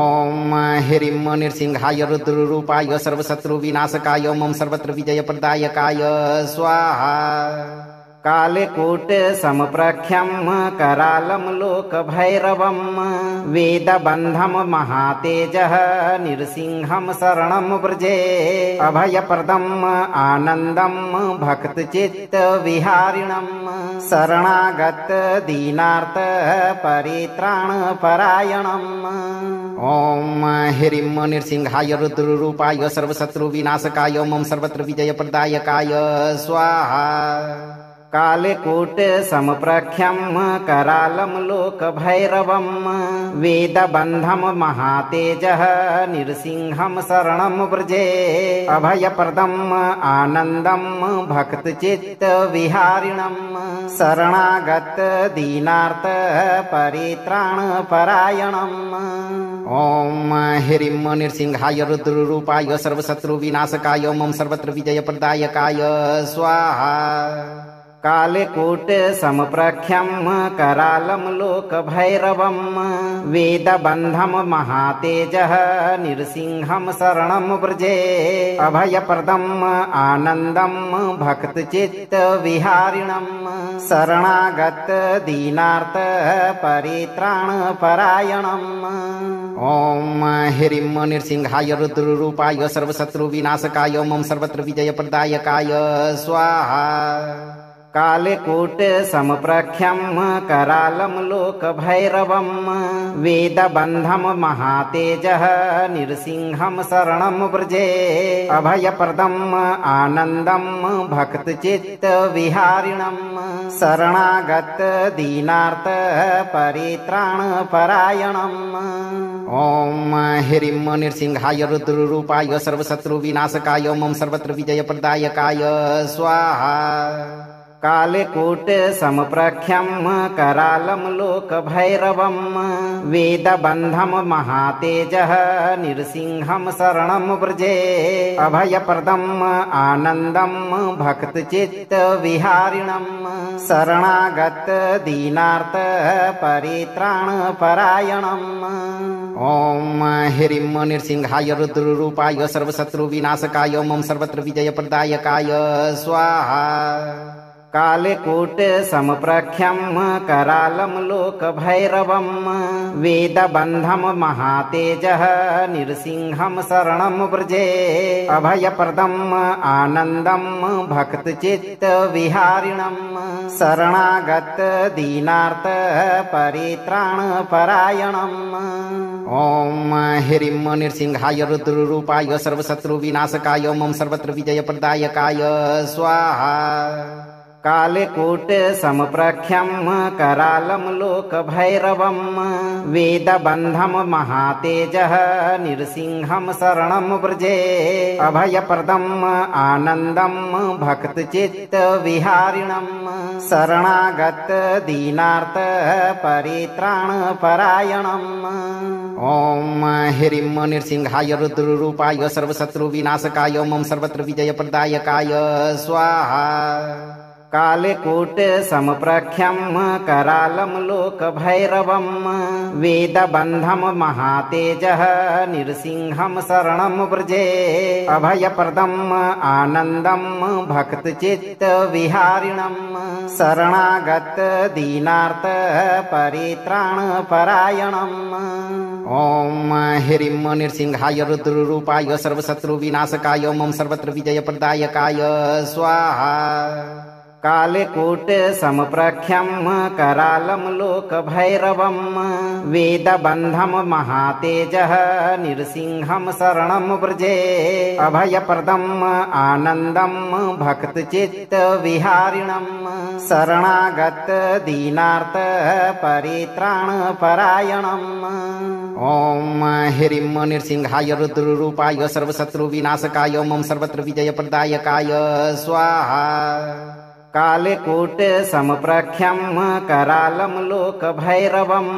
ॐ ह्रीं नृसिंहाय रुद्ररूपाय सर्वशत्रुविनाशकाय मम सर्वत्र विजयप्रदायकाय स्वाहा कालकूट समप्रख्यं करालं लोकभैरवं वेदबन्धं महातेजः नृसिंहं शरणं व्रजे अभयप्रदम् आनन्दं भक्तचित्तविहारिणं शरणागत दीनार्थ परित्राणपरायणम् ॐ ह्रीं नृसिंहाय रुद्ररूपाय सर्वशत्रुविनाशकाय मम सर्वत्र विजयप्रदायकाय स्वाहा कालकूट समप्रख्यं करालं लोकभैरवं वेदबन्धं महातेजः नृसिंहं शरणं व्रजे अभयप्रदम् आनन्दं भक्तचित्तविहारिणं शरणागत दीनार्थ परित्राणपरायणम् ॐ ह्रीं नृसिंहाय रुद्ररूपाय सर्वशत्रुविनाशकाय मम सर्वत्र विजयप्रदायकाय स्वाहा कालकूट समप्रख्यं करालं लोकभैरवं वेदबन्धं महातेजः नृसिंहं शरणं व्रजे अभयप्रदम् आनन्दं भक्तचित्तविहारिणं शरणागत दीनार्थ परित्राणपरायणम् ॐ ह्रीं नृसिंहाय रुद्ररूपाय सर्वशत्रुविनाशकाय मम सर्वत्र विजयप्रदायकाय स्वाहा कालकूट समप्रख्यं करालं लोकभैरवं वेदबन्धं महातेजः नृसिंहं शरणं व्रजे अभयप्रदम् आनन्दं भक्तचित्तविहारिणं शरणागत दीनार्थ परित्राणपरायणम् ॐ ह्रीं नृसिंहाय रुद्ररूपाय सर्वशत्रुविनाशकाय मम सर्वत्र विजयप्रदायकाय स्वाहा कालकूट समप्रख्यं करालं लोकभैरवं वेदबन्धं महातेजः नृसिंहं शरणं व्रजे अभयप्रदम् आनन्दं भक्तचित्तविहारिणं शरणागत दीनार्थ परित्राणपरायणम् ॐ ह्रीं नृसिंहाय रुद्ररूपाय सर्वशत्रुविनाशकाय मम सर्वत्र विजयप्रदायकाय स्वाहा कालकूट समप्रख्यं करालं लोकभैरवं वेदबन्धं महातेजः नृसिंहं शरणं व्रजे अभयप्रदम् आनन्दं भक्तचित्तविहारिणं शरणागत दीनार्थ परित्राणपरायणम् ॐ ह्रीं नृसिंहाय रुद्ररूपाय सर्वशत्रुविनाशकाय मम सर्वत्र विजयप्रदायकाय स्वाहा कालकूट समप्रख्यं करालं लोकभैरवं वेदबन्धं महातेजः नृसिंहं शरणं व्रजे अभयप्रदम् आनन्दं भक्तचित्तविहारिणं शरणागत दीनार्थ परित्राणपरायणम् ॐ ह्रीं नृसिंहाय रुद्ररूपाय सर्वशत्रुविनाशकाय मम सर्वत्र विजयप्रदायकाय स्वाहा कालकूट समप्रख्यं करालं लोकभैरवं वेदबन्धं महातेजः नृसिंहं शरणं व्रजे अभयप्रदम् आनन्दं भक्तचित्तविहारिणं शरणागत दीनार्थ परित्राणपरायणम् ॐ ह्रीं नृसिंहाय रुद्ररूपाय सर्वशत्रुविनाशकाय मम सर्वत्र विजयप्रदायकाय स्वाहा कालकूट समप्रख्यं करालं लोकभैरवं वेदबन्धं महातेजः नृसिंहं शरणं व्रजे अभयप्रदम् आनन्दं भक्तचित्तविहारिणं शरणागत दीनार्थ परित्राणपरायणम् ॐ ह्रीं नृसिंहाय रुद्ररूपाय सर्वशत्रुविनाशकाय मम सर्वत्र विजयप्रदायकाय स्वाहा कालकूट समप्रख्यं करालं लोकभैरवं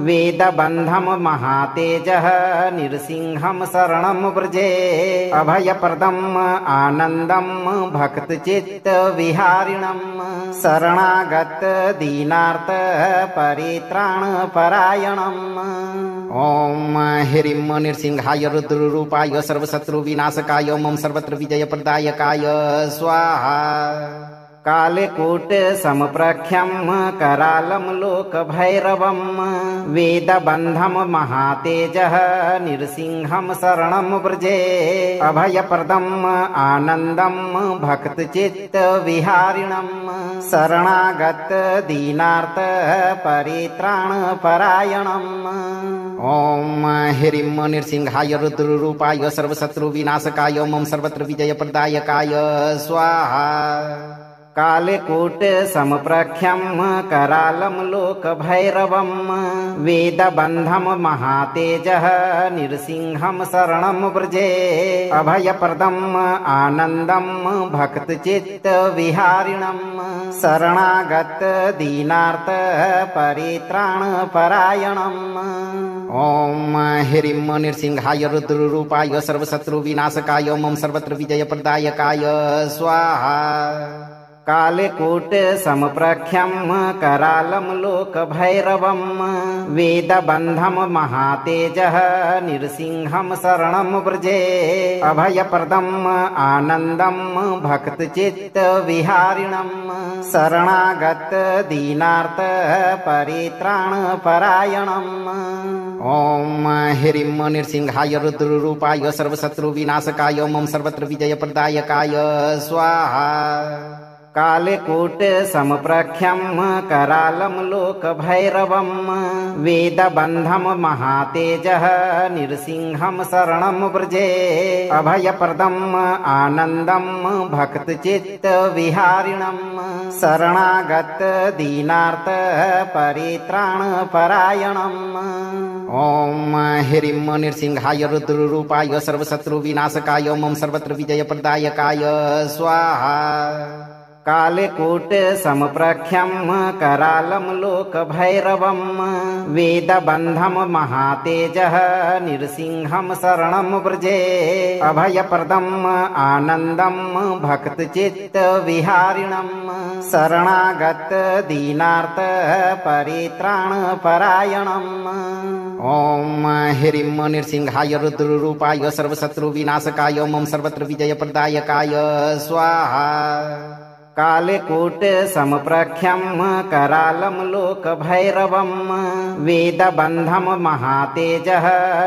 वेदबन्धं महातेजः नृसिंहं शरणं व्रजे अभयप्रदम् आनन्दं भक्तचित्तविहारिणं शरणागत दीनार्थ परित्राणपरायणम् ॐ ह्रीं नृसिंहाय रुद्ररूपाय सर्वशत्रुविनाशकाय मम सर्वत्र विजयप्रदायकाय स्वाहा कालकूट समप्रख्यं करालं लोकभैरवं वेदबन्धं महातेजः नृसिंहं शरणं व्रजे अभयप्रदम् आनन्दं भक्तचित्तविहारिणं शरणागत दीनार्थ परित्राणपरायणम् ॐ ह्रीं नृसिंहाय रुद्ररूपाय सर्वशत्रुविनाशकाय मम सर्वत्र विजयप्रदायकाय स्वाहा कालकूट समप्रख्यं करालं लोकभैरवं वेदबन्धं महातेजः नृसिंहं शरणं व्रजे अभयप्रदम् आनन्दं भक्तचित्तविहारिणं शरणागत दीनार्थ परित्राणपरायणम् ॐ ह्रीं नृसिंहाय रुद्ररूपाय सर्वशत्रुविनाशकाय मम सर्वत्र विजयप्रदायकाय स्वाहा कालकूट समप्रख्यं करालं लोकभैरवं वेदबन्धं महातेजः नृसिंहं शरणं व्रजे अभयप्रदम् आनन्दं भक्तचित्तविहारिणं शरणागत दीनार्थ परित्राणपरायणम् ॐ ह्रीं नृसिंहाय रुद्ररूपाय सर्वशत्रुविनाशकाय मम सर्वत्र विजयप्रदायकाय स्वाहा कालकूट समप्रख्यं करालं लोकभैरवं वेदबन्धं महातेजः नृसिंहं शरणं व्रजे अभयप्रदम् आनन्दं भक्तचित्तविहारिणं शरणागत दीनार्थ परित्राणपरायणम् ॐ ह्रीं नृसिंहाय रुद्ररूपाय सर्वशत्रुविनाशकाय मम सर्वत्र विजयप्रदायकाय स्वाहा कालकूट समप्रख्यं करालं लोकभैरवं वेदबन्धं महातेजः नृसिंहं शरणं व्रजे अभयप्रदम् आनन्दं भक्तचित्तविहारिणं शरणागत दीनार्थ परित्राणपरायणम् ॐ ह्रीं नृसिंहाय रुद्ररूपाय सर्वशत्रुविनाशकाय मम सर्वत्र विजयप्रदायकाय स्वाहा कालकूट समप्रख्यं करालं लोकभैरवं वेदबन्धं महातेजः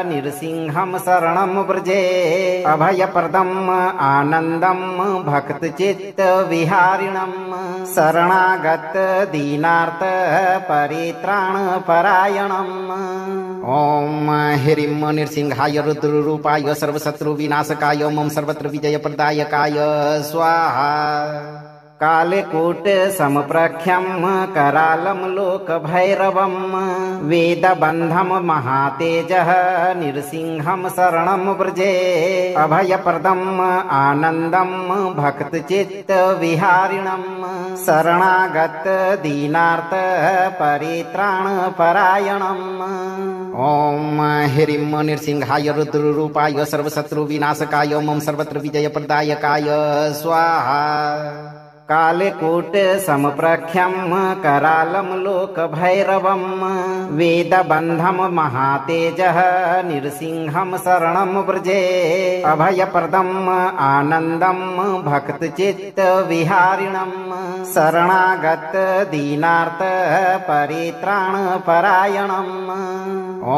नृसिंहं शरणं व्रजे अभयप्रदम् आनन्दं भक्तचित्तविहारिणं शरणागत दीनार्थ परित्राणपरायणम् ॐ ह्रीं नृसिंहाय रुद्ररूपाय सर्वशत्रुविनाशकाय मम सर्वत्र विजयप्रदायकाय स्वाहा कालकूट समप्रख्यं करालं लोकभैरवं वेदबन्धं महातेजः नृसिंहं शरणं व्रजे अभयप्रदम् आनन्दं भक्तचित्तविहारिणं शरणागत दीनार्थ परित्राणपरायणम् ॐ ह्रीं नृसिंहाय रुद्ररूपाय सर्वशत्रुविनाशकाय मम सर्वत्र विजयप्रदायकाय स्वाहा कालकूट समप्रख्यं करालं लोकभैरवं वेदबन्धं महातेजः नृसिंहं शरणं व्रजे अभयप्रदम् आनन्दं भक्तचित्तविहारिणं शरणागत दीनार्थ परित्राणपरायणम्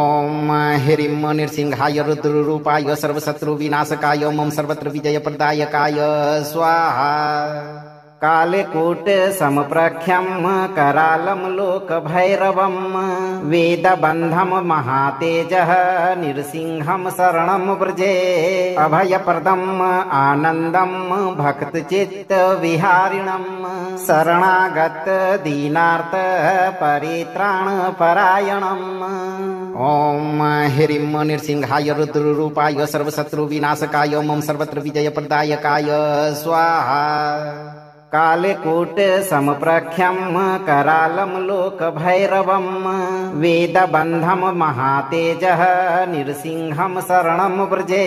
ॐ ह्रीं नृसिंहाय रुद्ररूपाय सर्वशत्रुविनाशकाय मम सर्वत्र विजयप्रदायकाय स्वाहा कालकूट समप्रख्यं करालं लोकभैरवं वेदबन्धं महातेजः नृसिंहं शरणं व्रजे अभयप्रदम् आनन्दं भक्तचित्तविहारिणं शरणागत दीनार्थ परित्राणपरायणम् ॐ ह्रीं नृसिंहाय रुद्ररूपाय सर्वशत्रुविनाशकाय मम सर्वत्र विजयप्रदायकाय स्वाहा कालकूट समप्रख्यं करालं लोकभैरवं वेदबन्धं महातेजः नृसिंहं शरणं व्रजे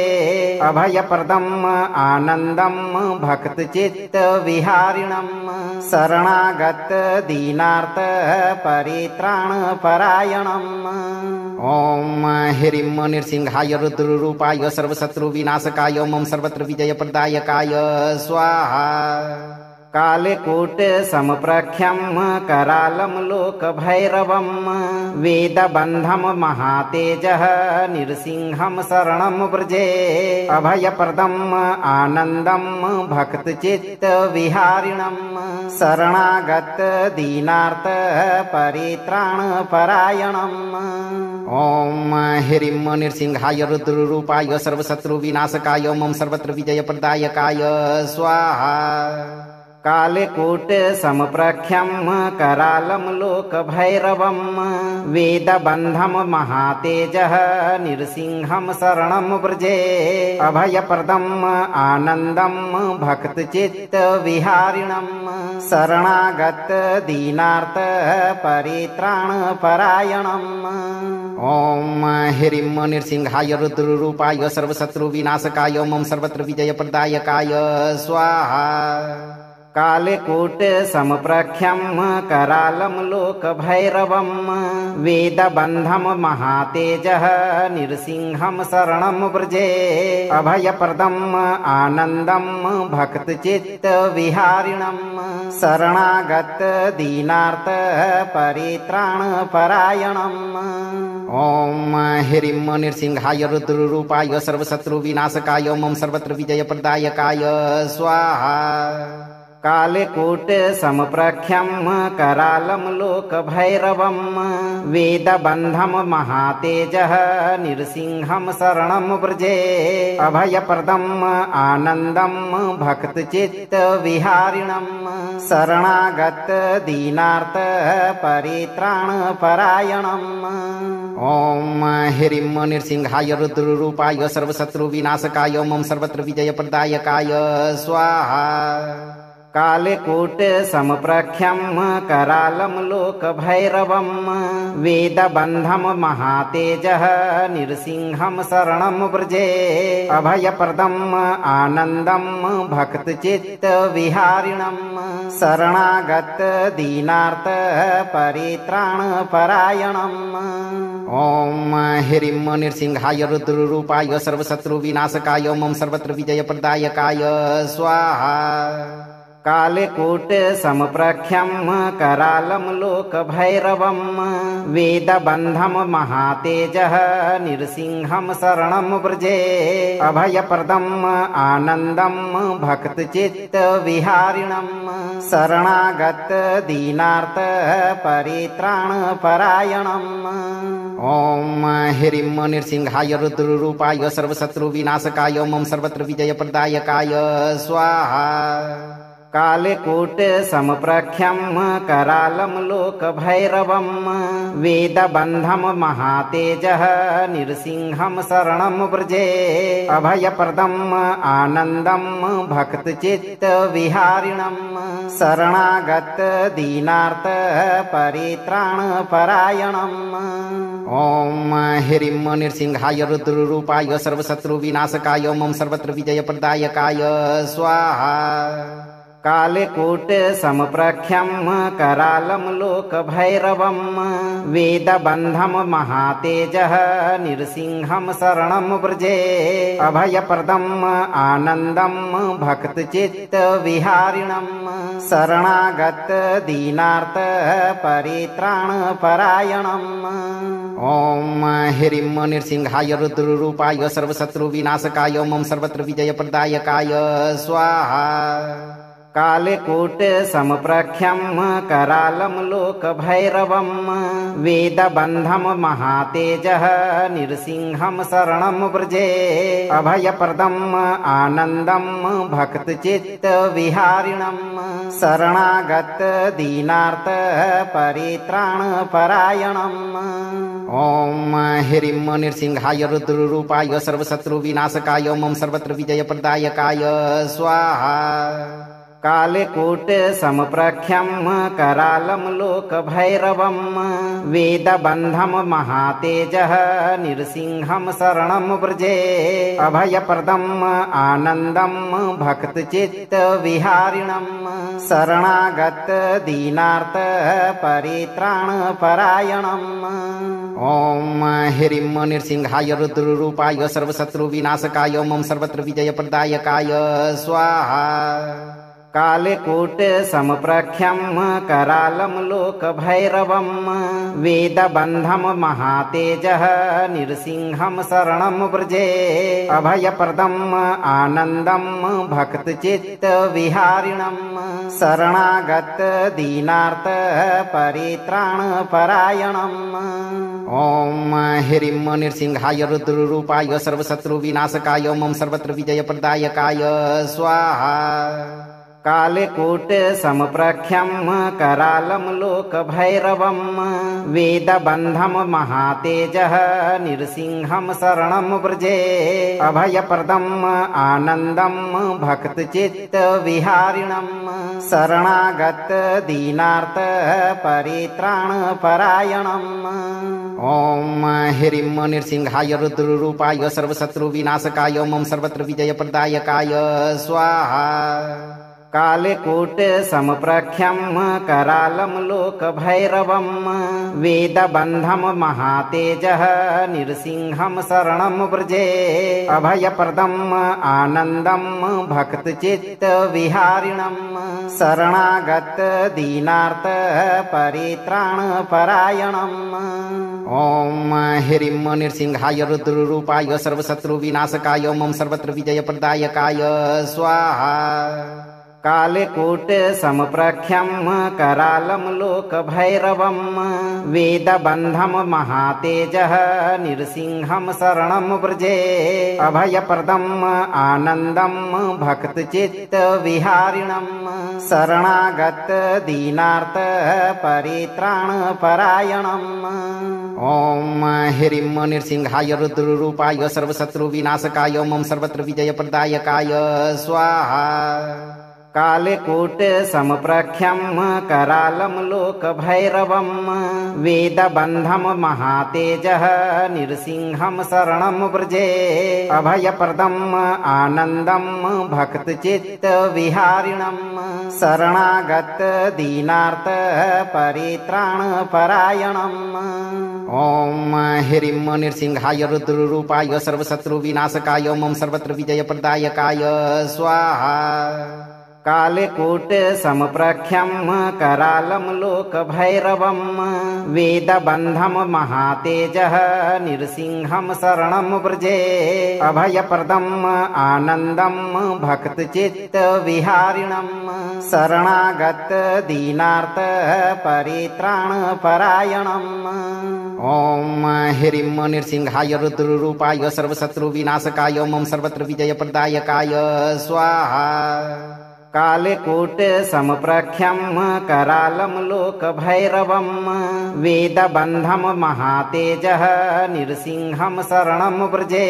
अभयप्रदम् आनन्दं भक्तचित्तविहारिणं शरणागत दीनार्थ परित्राणपरायणम् ॐ ह्रीं नृसिंहाय रुद्ररूपाय सर्वशत्रुविनाशकाय मम सर्वत्र विजयप्रदायकाय स्वाहा कालकूट समप्रख्यं करालं लोकभैरवं वेदबन्धं महातेजः नृसिंहं शरणं व्रजे अभयप्रदम् आनन्दं भक्तचित्तविहारिणं शरणागत दीनार्थ परित्राणपरायणम् ॐ ह्रीं नृसिंहाय रुद्ररूपाय सर्वशत्रुविनाशकाय मम सर्वत्र विजयप्रदायकाय स्वाहा कालकूट समप्रख्यं करालं लोकभैरवं वेदबन्धं महातेजः नृसिंहं शरणं व्रजे अभयप्रदम् आनन्दं भक्तचित्तविहारिणं शरणागत दीनार्थ परित्राणपरायणम् ॐ ह्रीं नृसिंहाय रुद्ररूपाय सर्वशत्रुविनाशकाय मम सर्वत्र विजयप्रदायकाय स्वाहा कालकूट समप्रख्यं करालं लोकभैरवं वेदबन्धं महातेजः नृसिंहं शरणं व्रजे अभयप्रदम् आनन्दं भक्तचित्तविहारिणं शरणागत दीनार्थ परित्राणपरायणम् ॐ ह्रीं नृसिंहाय रुद्ररूपाय सर्वशत्रुविनाशकाय मम सर्वत्र विजयप्रदायकाय स्वाहा कालकूट समप्रख्यं करालं लोकभैरवं वेदबन्धं महातेजः नृसिंहं शरणं व्रजे अभयप्रदम् आनन्दं भक्तचित्तविहारिणं शरणागत दीनार्थ परित्राणपरायणम् ॐ ह्रीं नृसिंहाय रुद्ररूपाय सर्वशत्रुविनाशकाय मम सर्वत्र विजयप्रदायकाय स्वाहा कालकूट समप्रख्यं करालं लोकभैरवं वेदबन्धं महातेजः नृसिंहं शरणं व्रजे अभयप्रदम् आनन्दं भक्तचित्तविहारिणं शरणागत दीनार्थ परित्राणपरायणम् ॐ ह्रीं नृसिंहाय रुद्ररूपाय सर्वशत्रुविनाशकाय मम सर्वत्र विजयप्रदायकाय स्वाहा कालकूट समप्रख्यं करालं लोकभैरवं वेदबन्धं महातेजः नृसिंहं शरणं व्रजे अभयप्रदम् आनन्दं भक्तचित्तविहारिणं शरणागत दीनार्थ परित्राणपरायणम् ॐ ह्रीं नृसिंहाय रुद्ररूपाय सर्वशत्रुविनाशकाय मम सर्वत्र विजयप्रदायकाय स्वाहा कालकूट समप्रख्यं करालं लोकभैरवं वेदबन्धं महातेजः नृसिंहं शरणं व्रजे अभयप्रदम् आनन्दं भक्तचित्तविहारिणं शरणागत दीनार्थ परित्राणपरायणम् ॐ ह्रीं नृसिंहाय रुद्ररूपाय सर्वशत्रुविनाशकाय मम सर्वत्र विजयप्रदायकाय स्वाहा कालकूट समप्रख्यं करालं लोकभैरवं वेदबन्धं महातेजः नृसिंहं शरणं व्रजे अभयप्रदम् आनन्दं भक्तचित्तविहारिणं शरणागत दीनार्थ परित्राणपरायणम् ॐ ह्रीं नृसिंहाय रुद्ररूपाय सर्वशत्रुविनाशकाय मम सर्वत्र विजयप्रदायकाय स्वाहा कालकूट समप्रख्यं करालं लोकभैरवं वेदबन्धं महातेजः नृसिंहं शरणं व्रजे अभयप्रदम् आनन्दं भक्तचित्तविहारिणं शरणागत दीनार्थ परित्राणपरायणम् ॐ ह्रीं नृसिंहाय रुद्ररूपाय सर्वशत्रुविनाशकाय मम सर्वत्र विजयप्रदायकाय स्वाहा कालकूट समप्रख्यं करालं लोकभैरवं वेदबन्धं महातेजः नृसिंहं शरणं व्रजे अभयप्रदम् आनन्दं भक्तचित्तविहारिणं शरणागत दीनार्थ परित्राणपरायणम् ॐ ह्रीं नृसिंहाय रुद्ररूपाय सर्वशत्रुविनाशकाय मम सर्वत्र विजयप्रदायकाय स्वाहा कालकूट समप्रख्यं करालं लोकभैरवं वेदबन्धं महातेजः नृसिंहं शरणं व्रजे अभयप्रदम् आनन्दं भक्तचित्तविहारिणं शरणागत दीनार्थ परित्राणपरायणम् ॐ ह्रीं नृसिंहाय रुद्ररूपाय सर्वशत्रुविनाशकाय मम सर्वत्र विजयप्रदायकाय स्वाहा कालकूट समप्रख्यं करालं लोकभैरवं वेदबन्धं महातेजः नृसिंहं शरणं व्रजे अभयप्रदम् आनन्दं भक्तचित्तविहारिणं शरणागत दीनार्थ परित्राणपरायणम् ॐ ह्रीं नृसिंहाय रुद्ररूपाय सर्वशत्रुविनाशकाय मम सर्वत्र विजयप्रदायकाय स्वाहा कालकूट समप्रख्यं करालं लोकभैरवं वेदबन्धं महातेजः नृसिंहं शरणं व्रजे अभयप्रदम् आनन्दं भक्तचित्तविहारिणं शरणागत दीनार्थ परित्राणपरायणम् ॐ ह्रीं नृसिंहाय रुद्ररूपाय सर्वशत्रुविनाशकाय मम सर्वत्र विजयप्रदायकाय स्वाहा कालकूट समप्रख्यं करालं लोकभैरवं वेदबन्धं महातेजः नृसिंहं शरणं व्रजे अभयप्रदम् आनन्दं भक्तचित्तविहारिणं शरणागत दीनार्थ परित्राणपरायणम् ॐ ह्रीं नृसिंहाय रुद्ररूपाय सर्वशत्रुविनाशकाय मम सर्वत्र विजयप्रदायकाय स्वाहा कालकूट समप्रख्यं करालं लोकभैरवं वेदबन्धं महातेजः नृसिंहं शरणं व्रजे अभयप्रदम् आनन्दं भक्तचित्तविहारिणं शरणागत दीनार्थ परित्राणपरायणम् ॐ ह्रीं नृसिंहाय रुद्ररूपाय सर्वशत्रुविनाशकाय मम सर्वत्र विजयप्रदायकाय स्वाहा कालकूट समप्रख्यं करालं लोकभैरवं वेदबन्धं महातेजः नृसिंहं शरणं व्रजे अभयप्रदम् आनन्दं भक्तचित्तविहारिणं शरणागत दीनार्थ परित्राणपरायणम् ॐ ह्रीं नृसिंहाय रुद्ररूपाय सर्वशत्रुविनाशकाय मम सर्वत्र विजयप्रदायकाय स्वाहा कालकूट समप्रख्यं करालं लोकभैरवं वेदबन्धं महातेजः नृसिंहं शरणं व्रजे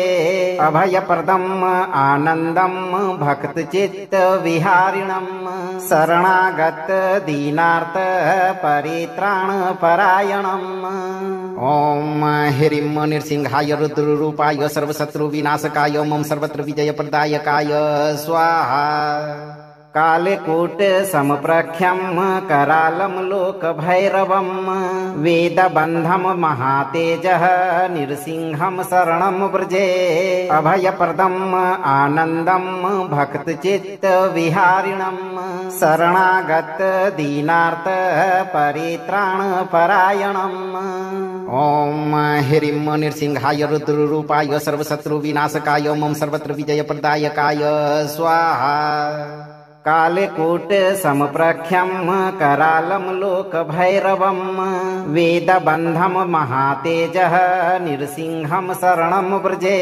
अभयप्रदम् आनन्दं भक्तचित्तविहारिणं शरणागत दीनार्थ परित्राणपरायणम् ॐ ह्रीं नृसिंहाय रुद्ररूपाय सर्वशत्रुविनाशकाय मम सर्वत्र विजयप्रदायकाय स्वाहा कालकूट समप्रख्यं करालं लोकभैरवं वेदबन्धं महातेजः नृसिंहं शरणं व्रजे अभयप्रदम् आनन्दं भक्तचित्तविहारिणं शरणागत दीनार्थ परित्राणपरायणम् ॐ ह्रीं नृसिंहाय रुद्ररूपाय सर्वशत्रुविनाशकाय मम सर्वत्र विजयप्रदायकाय स्वाहा कालकूट समप्रख्यं करालं लोकभैरवं वेदबन्धं महातेजः नृसिंहं शरणं व्रजे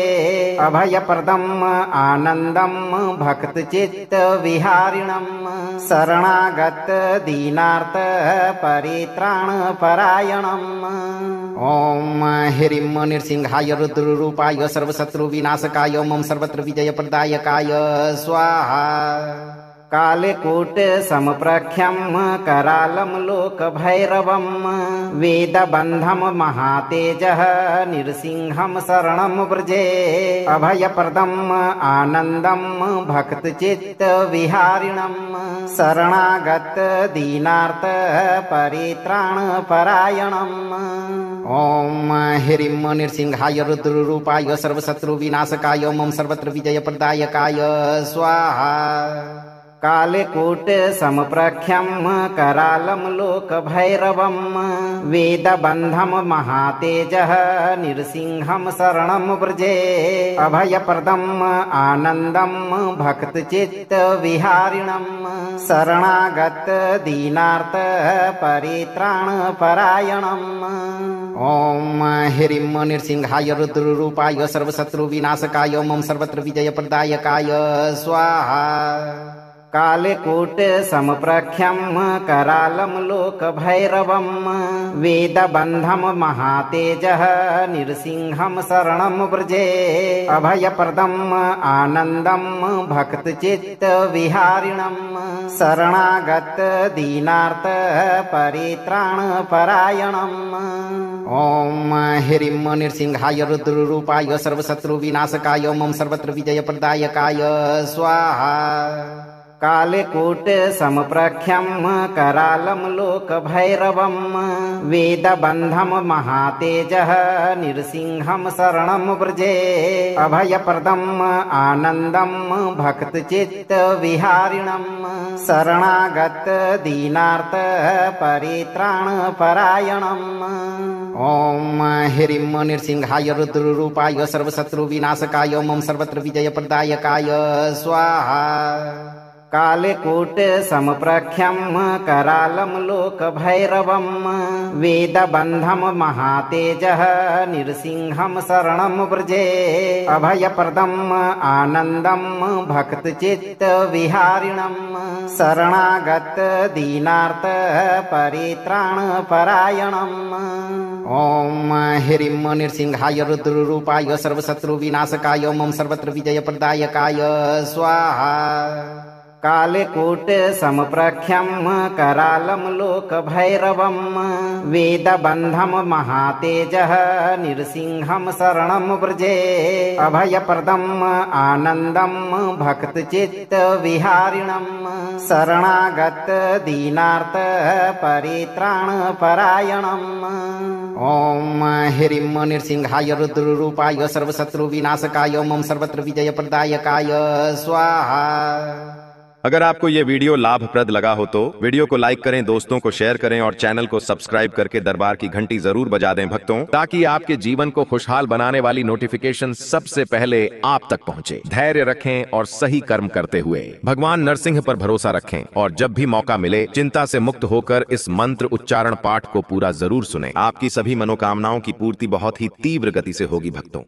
अभयप्रदम् आनन्दं भक्तचित्तविहारिणं शरणागत दीनार्थ परित्राणपरायणम् ॐ ह्रीं नृसिंहाय रुद्ररूपाय सर्वशत्रुविनाशकाय मम सर्वत्र विजयप्रदायकाय स्वाहा कालकूट समप्रख्यं करालं लोकभैरवं वेदबन्धं महातेजः नृसिंहं शरणं व्रजे अभयप्रदम् आनन्दं भक्तचित्तविहारिणं शरणागत दीनार्थ परित्राणपरायणम् ॐ ह्रीं नृसिंहाय रुद्ररूपाय सर्वशत्रुविनाशकाय मम सर्वत्र विजयप्रदायकाय स्वाहा कालकूट समप्रख्यं करालं लोकभैरवं वेदबन्धं महातेजः नृसिंहं शरणं व्रजे अभयप्रदम् आनन्दं भक्तचित्तविहारिणं शरणागत दीनार्थ परित्राणपरायणम् ॐ ह्रीं नृसिंहाय रुद्ररूपाय सर्वशत्रुविनाशकाय मम सर्वत्र विजयप्रदायकाय स्वाहा कालकूट समप्रख्यम करालम लोक भैरवम वेदबंधम महातेजः नृसिंहम शरणम व्रजे अभयप्रदम आनंदम भक्त चित्त विहारिणम शरणागत दीनार्थ परित्राण परायणम। ओम ह्रीं नृसिंहाय रुद्ररूपाय सर्वशत्रु विनाशकाय मम सर्वत्र विजय प्रदायकाय स्वाहा। कालकूट समप्रख्यम करालम लोक भैरवम वेदबंधम महातेजः नृसिंहम शरणम व्रजे अभयप्रदम आनंदम भक्त चित्त विहारिणम शरणागत दीनार्थ परित्राण परायणम। ओम ह्रीं नृसिंहाय रुद्ररूपाय सर्वशत्रु विनाशकाय मम सर्वत्र विजय प्रदायकाय स्वाहा। कालकूट समप्रख्यम करालम लोक भैरवम वेदबंधम महातेजः नृसिंहम शरणम व्रजे अभयप्रदम आनंदम भक्त चित्त विहारिणम शरणागत दीनार्थ परित्राण परायणम। ओम ह्रीं नृसिंहाय रुद्ररूपाय सर्वशत्रु विनाशकाय मम सर्वत्र विजय प्रदायकाय स्वाहा। कालकूट समप्रख्यम करालम लोक भैरवम वेदबंधम महातेजः नृसिंहम शरणम व्रजे अभयप्रदम आनंदम भक्त चित्त विहारिणम शरणागत दीनार्थ परित्राण परायणम। ओम ह्रीं नृसिंहाय रुद्ररूपाय सर्वशत्रु विनाशकाय मम सर्वत्र विजय प्रदायकाय स्वाहा। अगर आपको ये वीडियो लाभप्रद लगा हो तो वीडियो को लाइक करें, दोस्तों को शेयर करें और चैनल को सब्सक्राइब करके दरबार की घंटी जरूर बजा दें भक्तों, ताकि आपके जीवन को खुशहाल बनाने वाली नोटिफिकेशन सबसे पहले आप तक पहुंचे। धैर्य रखें और सही कर्म करते हुए भगवान नरसिंह पर भरोसा रखें और जब भी मौका मिले चिंता से मुक्त होकर इस मंत्र उच्चारण पाठ को पूरा जरूर सुनें। आपकी सभी मनोकामनाओं की पूर्ति बहुत ही तीव्र गति से होगी भक्तों।